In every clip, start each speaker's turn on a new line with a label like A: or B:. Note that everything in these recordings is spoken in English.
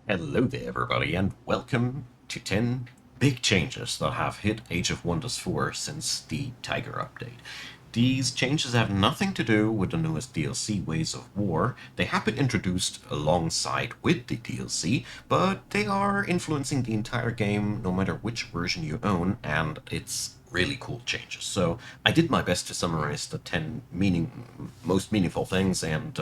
A: Hello there, everybody, and welcome to 10 big changes that have hit Age of Wonders 4 since the Tiger update. These changes have nothing to do with the newest DLC, Ways of War. They have been introduced alongside with the DLC, but they are influencing the entire game no matter which version you own, and it's really cool changes. So I did my best to summarize the 10 most meaningful things, and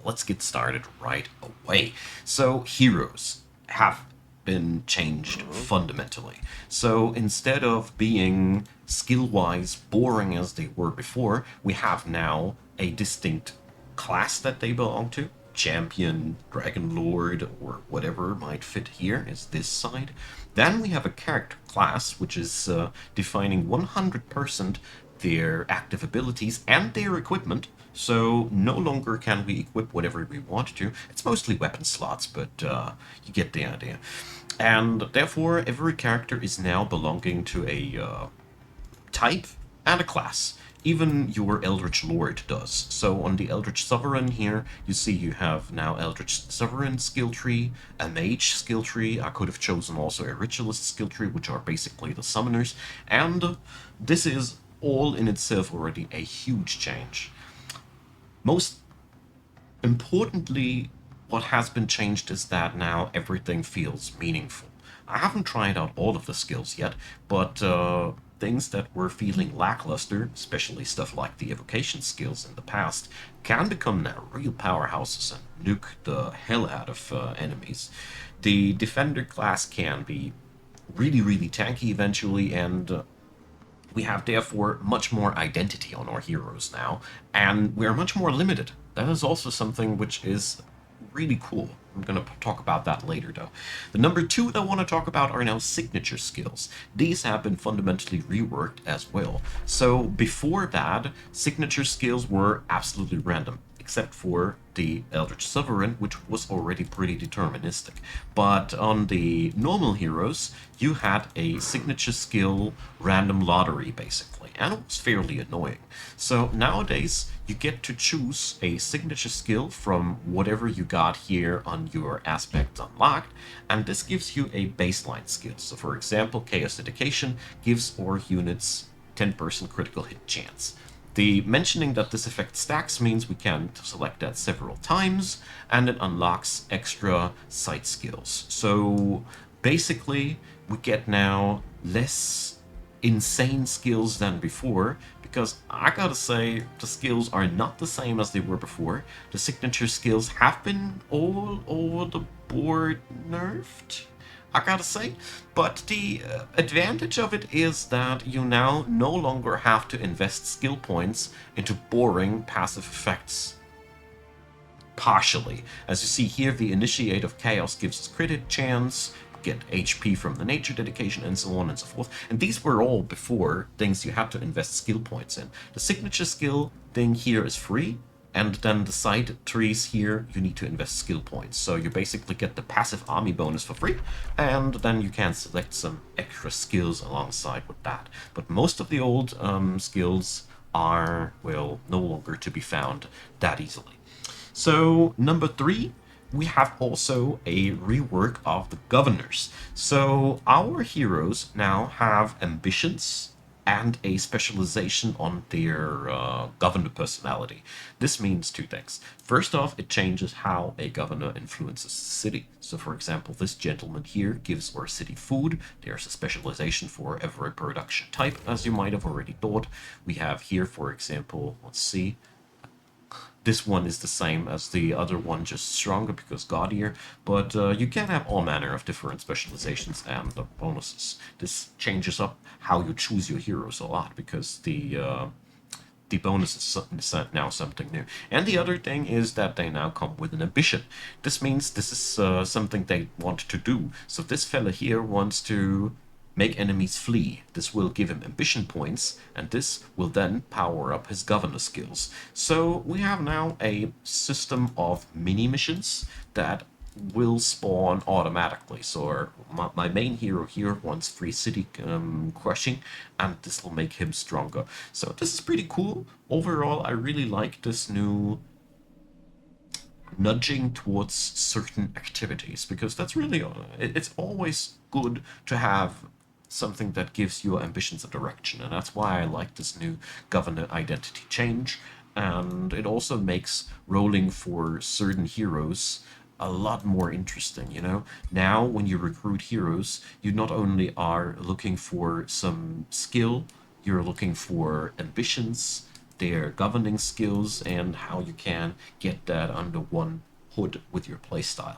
A: let's get started right away. So heroes have been changed fundamentally. So instead of being skill-wise boring as they were before, we have now a distinct class that they belong to. Champion, Dragon Lord, or whatever might fit here is this side. Then we have a character class, which is defining 100% their active abilities and their equipment. So no longer can we equip whatever we want to. It's mostly weapon slots, but you get the idea. And therefore, every character is now belonging to a type and a class. Even your Eldritch Lord does. So on the Eldritch Sovereign here, you see you have now Eldritch Sovereign skill tree, a Mage skill tree. I could have chosen also a Ritualist skill tree, which are basically the summoners. And this is all in itself already a huge change. Most importantly, what has been changed is that now everything feels meaningful. I haven't tried out all of the skills yet, but things that were feeling lackluster, especially stuff like the evocation skills in the past, can become now real powerhouses and nuke the hell out of enemies. The defender class can be really tanky eventually, and we have therefore much more identity on our heroes now, and we're much more limited. That is also something which is really cool. I'm going to talk about that later, though. The number two that I want to talk about are now signature skills. These have been fundamentally reworked as well. So before that, signature skills were absolutely random, except for the Eldritch Sovereign, which was already pretty deterministic. But on the normal heroes, you had a signature skill random lottery, basically, and it was fairly annoying. So nowadays, you get to choose a signature skill from whatever you got here on your aspect unlocked, and this gives you a baseline skill. So for example, Chaos Dedication gives our units 10% critical hit chance. The mentioning that this effect stacks means we can select that several times, and it unlocks extra sight skills. So basically, we get now less insane skills than before, because I gotta say, the skills are not the same as they were before. The signature skills have been all over the board nerfed, I gotta say. But the advantage of it is that you now no longer have to invest skill points into boring passive effects partially. As you see here, the Initiate of Chaos gives us crit chance, get HP from the Nature Dedication, and so on and so forth. And these were all before things you had to invest skill points in. The signature skill thing here is free, and then the side trees here, you need to invest skill points. So you basically get the passive army bonus for free, and then you can select some extra skills alongside with that. But most of the old skills are, well, no longer to be found that easily. So number three, we have also a rework of the governors. So our heroes now have ambitions and a specialization on their governor personality. This means two things. First off, it changes how a governor influences the city. So for example, this gentleman here gives our city food. There's a specialization for every production type, as you might have already thought. We have here, for example, let's see, this one is the same as the other one, just stronger because gaudier, but you can have all manner of different specializations and bonuses. This changes up how you choose your heroes a lot, because the bonus is now something new. And the other thing is that they now come with an ambition. This means this is something they want to do. So this fella here wants to make enemies flee. This will give him ambition points, and this will then power up his governor skills. So we have now a system of mini missions that will spawn automatically. So my main hero here wants free city crushing, and this will make him stronger. So this is pretty cool. Overall, I really like this new nudging towards certain activities, because that's really it's always good to have something that gives your ambitions a direction, and that's why I like this new governor identity change. And it also makes rolling for certain heroes a lot more interesting, you know? Now, when you recruit heroes, you not only are looking for some skill, you're looking for ambitions, their governing skills, and how you can get that under one hood with your playstyle.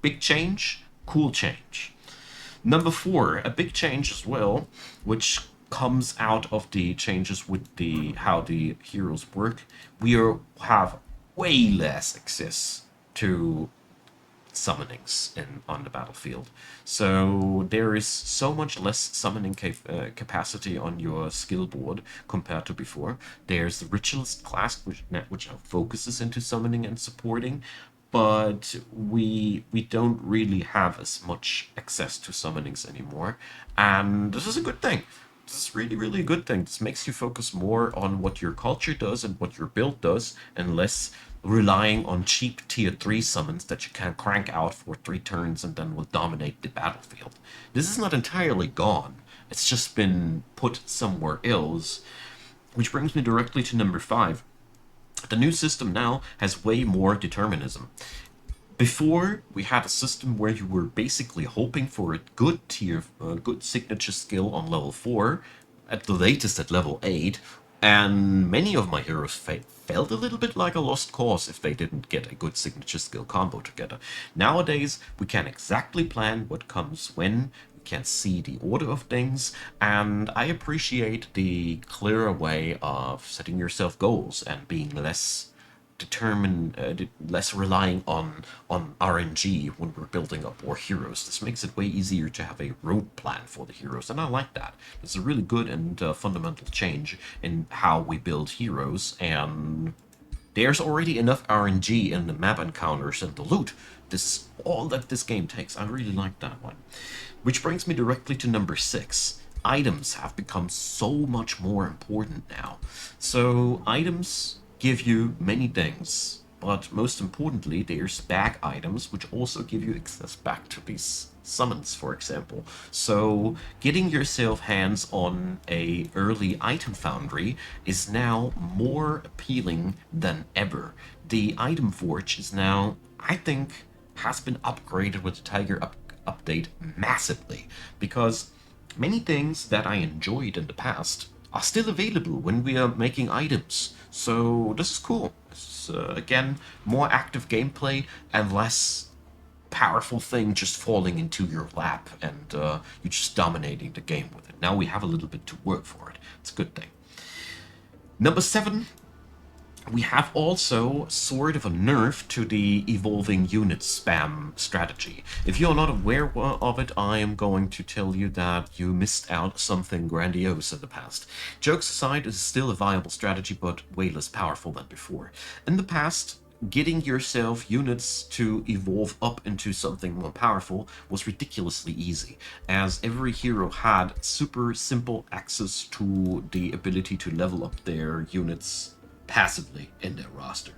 A: Big change, cool change. Number four, a big change as well, which comes out of the changes with the how the heroes work. Have way less access to summonings on the battlefield. So there is so much less summoning capacity on your skill board compared to before. There's the Ritualist class, which focuses into summoning and supporting, but we don't really have as much access to summonings anymore, and this is a good thing. This is really, really a good thing. This makes you focus more on what your culture does and what your build does, and less relying on cheap tier 3 summons that you can crank out for 3 turns and then will dominate the battlefield. This is not entirely gone. It's just been put somewhere else. Which brings me directly to number 5. The new system now has way more determinism. Before, we had a system where you were basically hoping for a good signature skill on level 4, at the latest at level 8, and many of my heroes felt a little bit like a lost cause if they didn't get a good signature skill combo together. Nowadays, we can exactly plan what comes when, we can see the order of things, and I appreciate the clearer way of setting yourself goals and being less relying on RNG when we're building up our heroes. This makes it way easier to have a road plan for the heroes, and I like that. It's a really good and fundamental change in how we build heroes, and there's already enough RNG in the map encounters and the loot. This is all that this game takes. I really like that one. Which brings me directly to number 6. Items have become so much more important now. So items give you many things, but most importantly, there's bag items, which also give you access back to these summons, for example. So getting yourself hands on a early item foundry is now more appealing than ever. The item forge is now, I think, has been upgraded with the Tiger update massively, because many things that I enjoyed in the past are still available when we are making items. So this is cool. It's, again, more active gameplay and less powerful thing just falling into your lap and you just dominating the game with it. Now we have a little bit to work for it. It's a good thing. Number 7, we have also sort of a nerf to the evolving unit spam strategy. If you're not aware of it, I am going to tell you that you missed out something grandiose in the past. Jokes aside, it is still a viable strategy, but way less powerful than before. In the past, getting yourself units to evolve up into something more powerful was ridiculously easy, as every hero had super simple access to the ability to level up their units passively in their roster.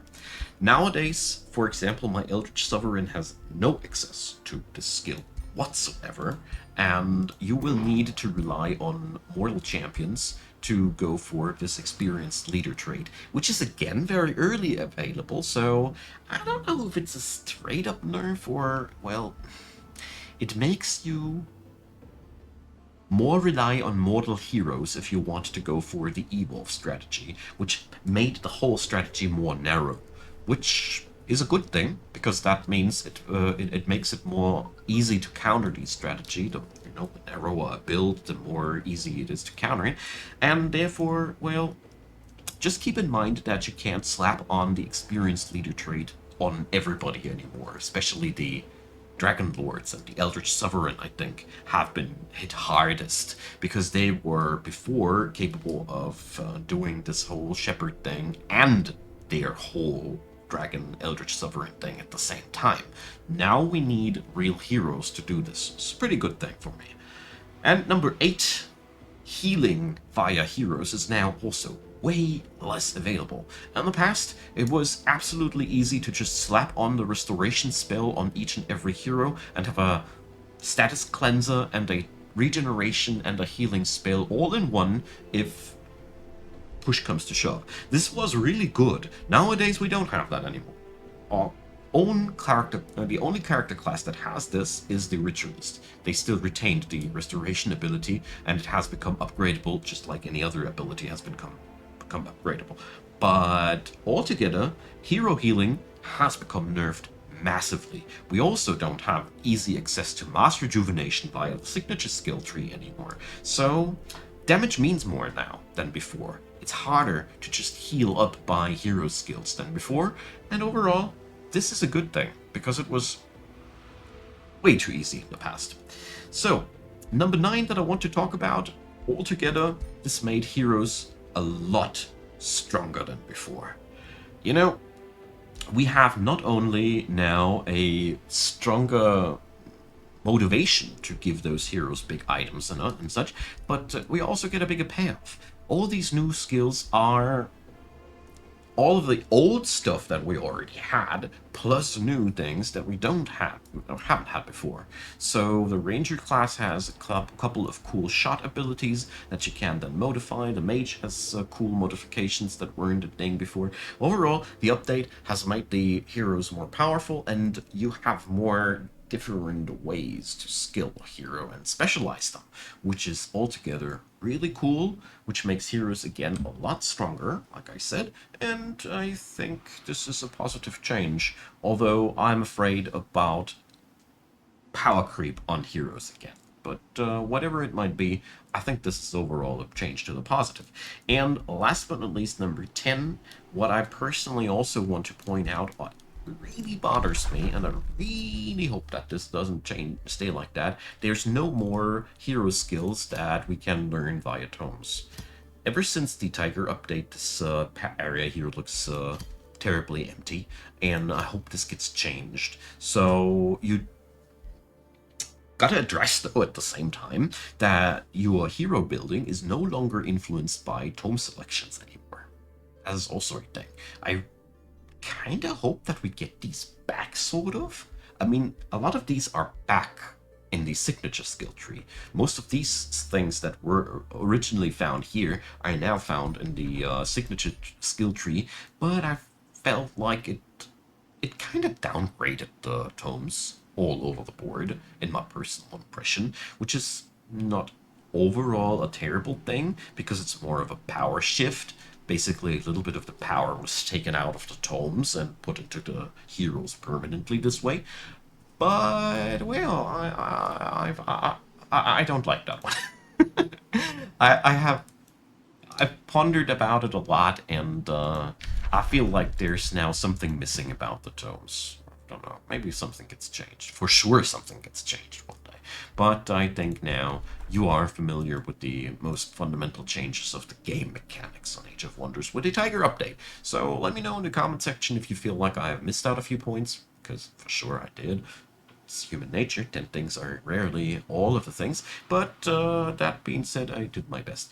A: Nowadays, for example, my Eldritch Sovereign has no access to this skill whatsoever, and you will need to rely on Mortal Champions to go for this experienced leader trait, which is again very early available, so I don't know if it's a straight up nerf or, well, it makes you more rely on mortal heroes if you want to go for the evolve strategy, which made the whole strategy more narrow, which is a good thing, because that means it makes it more easy to counter the strategy. The narrower a build, the more easy it is to counter it, and therefore, well, just keep in mind that you can't slap on the experienced leader trait on everybody anymore, especially the Dragon Lords and the Eldritch Sovereign, I think, have been hit hardest, because they were before capable of doing this whole Shepherd thing and their whole Dragon Eldritch Sovereign thing at the same time. Now we need real heroes to do this. It's a pretty good thing for me. And number 8, healing via heroes is now also way less available. In the past, it was absolutely easy to just slap on the restoration spell on each and every hero and have a status cleanser and a regeneration and a healing spell all in one if push comes to shove. This was really good. Nowadays, we don't have that anymore. Our own character, the only character class that has this is the Ritualist. They still retained the restoration ability, and it has become upgradable, just like any other ability has become upgradable. But altogether, hero healing has become nerfed massively. We also don't have easy access to mass rejuvenation via the signature skill tree anymore. So damage means more now than before. It's harder to just heal up by hero skills than before, and overall, this is a good thing, because it was way too easy in the past. So, number 9 that I want to talk about, altogether, this made heroes a lot stronger than before. You know, we have not only now a stronger motivation to give those heroes big items and such, but we also get a bigger payoff. All these new skills are all of the old stuff that we already had, plus new things that we don't have or haven't had before. So the Ranger class has a couple of cool shot abilities that you can then modify. The Mage has cool modifications that weren't a thing before. Overall, the update has made the heroes more powerful, and you have more different ways to skill a hero and specialize them, which is altogether really cool, which makes heroes again a lot stronger, like I said, and I think this is a positive change, although I'm afraid about power creep on heroes again. But whatever it might be, I think this is overall a change to the positive. And last but not least, number 10, what I personally also want to point out, what really bothers me, and I really hope that this doesn't stay like that, there's no more hero skills that we can learn via tomes. Ever since the Tiger update, this area here looks terribly empty, and I hope this gets changed. So you gotta address, though, at the same time, that your hero building is no longer influenced by tome selections anymore. That is also a thing. I kind of hope that we get these back, sort of. I mean, a lot of these are back in the signature skill tree. Most of these things that were originally found here are now found in the signature skill tree, but I felt like it kind of downgraded the tomes all over the board, in my personal impression, which is not overall a terrible thing, because it's more of a power shift. Basically, a little bit of the power was taken out of the tomes and put into the heroes permanently this way. But, well, I don't like that one. I've pondered about it a lot, and I feel like there's now something missing about the tomes. I don't know, maybe something gets changed. For sure something gets changed one day. But I think now you are familiar with the most fundamental changes of the game mechanics on Age of Wonders with the Tiger update. So let me know in the comment section if you feel like I have missed out a few points, because for sure I did. It's human nature, 10 things are rarely all of the things, but that being said, I did my best.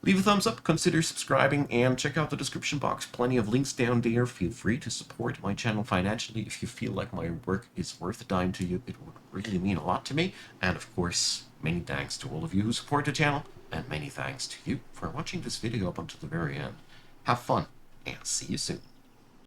A: Leave a thumbs up, consider subscribing, and check out the description box. Plenty of links down there. Feel free to support my channel financially if you feel like my work is worth a dime to you. It would really mean a lot to me. And of course, many thanks to all of you who support the channel, and many thanks to you for watching this video up until the very end. Have fun, and see you soon.